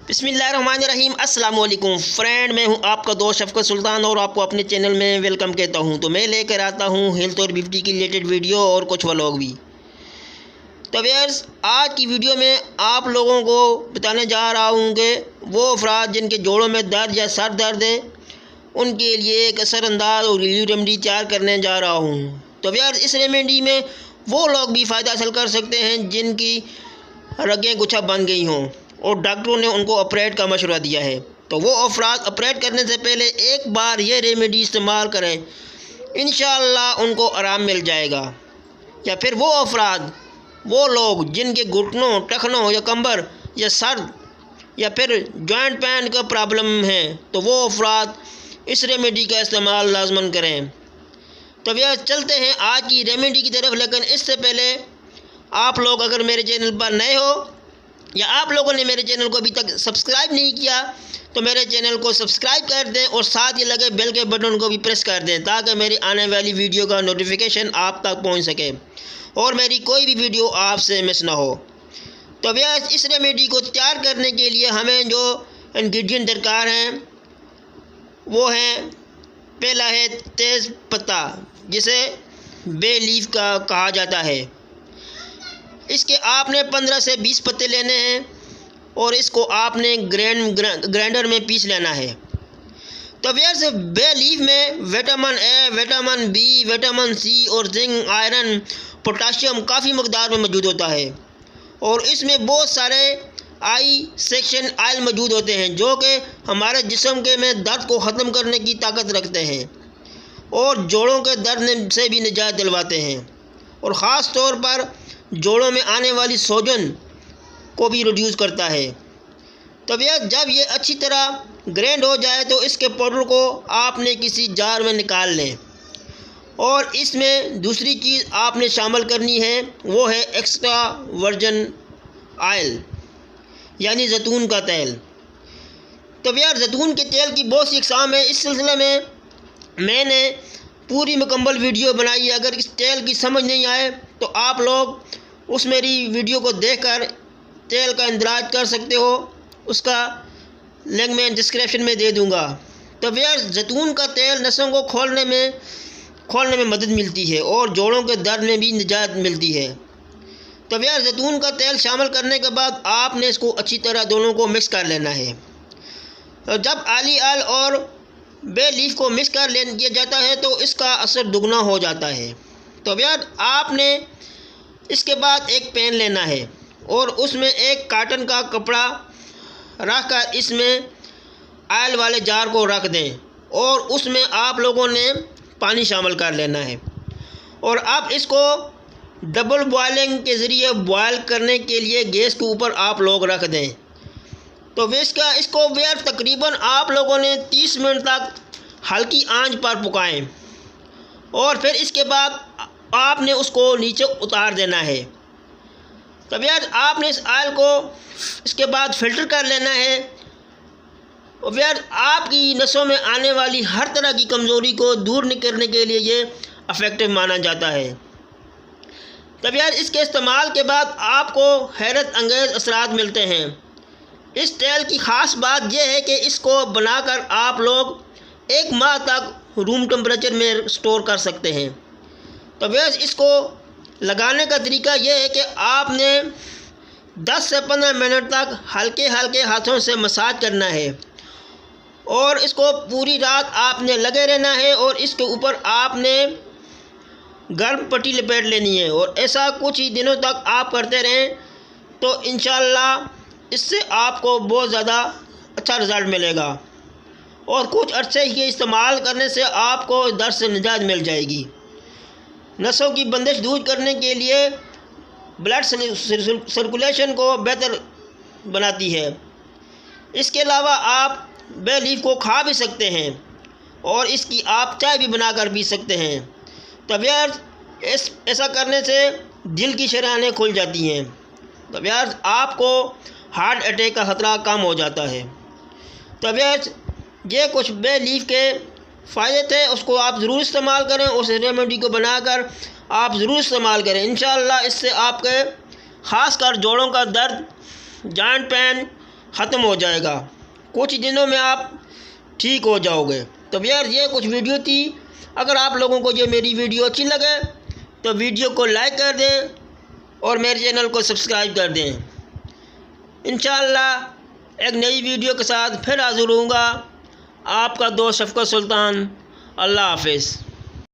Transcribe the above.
बिस्मिल्लाहिर्रहमानिर्रहीम। अस्सलाम वालेकुम फ्रेंड, मैं हूं आपका दोस्त शफकत सुल्तान और आपको अपने चैनल में वेलकम कहता हूं। तो मैं लेकर आता हूं हेल्थ और ब्यूटी की रिलेटेड वीडियो और कुछ व्लॉग भी। तो व्यूअर्स, आज की वीडियो में आप लोगों को बताने जा रहा हूं कि वो अफराद जिनके जोड़ों में दर्द या सर दर्द है उनके लिए एक असरअंदाज और रिलीव रेमेडी तैयार करने जा रहा हूँ। तो व्यूअर्स, इस रेमेडी में वो लोग भी फ़ायदा हासिल कर सकते हैं जिनकी रगें गुच्छा बन गई हों और डॉक्टरों ने उनको ऑपरेट का मशवरा दिया है। तो वो अफराद ऑपरेट करने से पहले एक बार ये रेमेडी इस्तेमाल करें, इंशाअल्लाह उनको आराम मिल जाएगा। या फिर वो अफराद, वो लोग जिनके घुटनों, टखनों या कंबर या सर या फिर जॉइंट पेन का प्रॉब्लम है, तो वो अफराद इस रेमेडी का इस्तेमाल लाजमन करें। तो भैया चलते हैं आज की रेमेडी की तरफ। लेकिन इससे पहले आप लोग अगर मेरे चैनल पर नए हो या आप लोगों ने मेरे चैनल को अभी तक सब्सक्राइब नहीं किया तो मेरे चैनल को सब्सक्राइब कर दें और साथ ही लगे बेल के बटन को भी प्रेस कर दें ताकि मेरी आने वाली वीडियो का नोटिफिकेशन आप तक पहुंच सके और मेरी कोई भी वीडियो आपसे मिस ना हो। तो भैया इस रेमेडी को तैयार करने के लिए हमें जो इंग्रेडिएंट दरकार हैं वो हैं, पहला है तेज़ पत्ता, जिसे बे लीफ का कहा जाता है। इसके आपने 15 से 20 पत्ते लेने हैं और इसको आपने ग्राइंडर में पीस लेना है। तो व्यूअर्स, बे लीफ में vitamin A, vitamin B, vitamin C और जिंक, आयरन, पोटाशियम काफ़ी मकदार में मौजूद होता है और इसमें बहुत सारे आई सेक्शन ऑयल मौजूद होते हैं जो कि हमारे जिस्म के में दर्द को ख़त्म करने की ताकत रखते हैं और जोड़ों के दर्द से भी निजात दिलवाते हैं और ख़ास तौर पर जोड़ों में आने वाली सूजन को भी रिड्यूस करता है। तो भैया जब ये अच्छी तरह ग्राइंड हो जाए तो इसके पाउडर को आपने किसी जार में निकाल लें और इसमें दूसरी चीज़ आपने शामिल करनी है, वो है एक्स्ट्रा वर्जिन ऑयल यानी जैतून का तेल। तो भैया जैतून के तेल की बहुत सी अक़साम है। इस सिलसिले में मैंने पूरी मुकम्मल वीडियो बनाई है। अगर इस तेल की समझ नहीं आए तो आप लोग उस मेरी वीडियो को देखकर तेल का इंदराज कर सकते हो, उसका लिंक मैं डिस्क्रिप्शन में दे दूंगा। तो भैया जैतून का तेल नसों को खोलने में मदद मिलती है और जोड़ों के दर्द में भी निजात मिलती है। तो भैया जैतून का तेल शामिल करने के बाद आपने इसको अच्छी तरह दोनों को मिक्स कर लेना है। तो जब ऑलिव ऑयल और बे लीफ को मिक्स कर लिया जाता है तो इसका असर दुगना हो जाता है। तो भैया आपने इसके बाद एक पैन लेना है और उसमें एक कॉटन का कपड़ा रख कर इसमें ऑयल वाले जार को रख दें और उसमें आप लोगों ने पानी शामिल कर लेना है और अब इसको डबल बॉयलिंग के ज़रिए बॉयल करने के लिए गैस के ऊपर आप लोग रख दें। तो इसको भैया तकरीबन आप लोगों ने 30 मिनट तक हल्की आंच पर पकाएं और फिर इसके बाद आपने उसको नीचे उतार देना है। तो भैया आपने इस ऑयल को इसके बाद फ़िल्टर कर लेना है और भैया आपकी नसों में आने वाली हर तरह की कमज़ोरी को दूर करने के लिए ये इफ़ेक्टिव माना जाता है। तब यार इसके इस्तेमाल के बाद आपको हैरत अंगेज़ असरात मिलते हैं। इस तेल की ख़ास बात यह है कि इसको बनाकर आप लोग 1 माह तक रूम टेम्परेचर में स्टोर कर सकते हैं। तो वैस इसको लगाने का तरीका यह है कि आपने 10 से 15 मिनट तक हल्के हल्के हाथों से मसाज करना है और इसको पूरी रात आपने लगे रहना है और इसके ऊपर आपने गर्म पट्टी लपेट लेनी है और ऐसा कुछ ही दिनों तक आप करते रहें तो इंशाअल्लाह इससे आपको बहुत ज़्यादा अच्छा रिज़ल्ट मिलेगा और कुछ अर्से के इस्तेमाल करने से आपको दर्द से निजात मिल जाएगी। नसों की बंदिश दूर करने के लिए ब्लड सर्कुलेशन को बेहतर बनाती है। इसके अलावा आप बे लीफ को खा भी सकते हैं और इसकी आप चाय भी बनाकर पी सकते हैं। तब यार ऐसा करने से दिल की शराहें खुल जाती हैं। तब यार आपको हार्ट अटैक का ख़तरा कम हो जाता है। तब यार ये कुछ बे लीफ के फ़ायदे थे, उसको आप ज़रूर इस्तेमाल करें। उस रेमेडी को बनाकर आप ज़रूर इस्तेमाल करें। इंशाअल्लाह इससे आपके ख़ासकर जोड़ों का दर्द, जॉइंट पेन ख़त्म हो जाएगा। कुछ दिनों में आप ठीक हो जाओगे। तो व्यूअर्स, ये कुछ वीडियो थी। अगर आप लोगों को ये मेरी वीडियो अच्छी लगे तो वीडियो को लाइक कर दें और मेरे चैनल को सब्सक्राइब कर दें। इंशाअल्लाह एक नई वीडियो के साथ फिर हाज़िर होऊंगा। आपका दोस्त शफ़क़त सुल्तान। अल्लाह हाफ़िज़।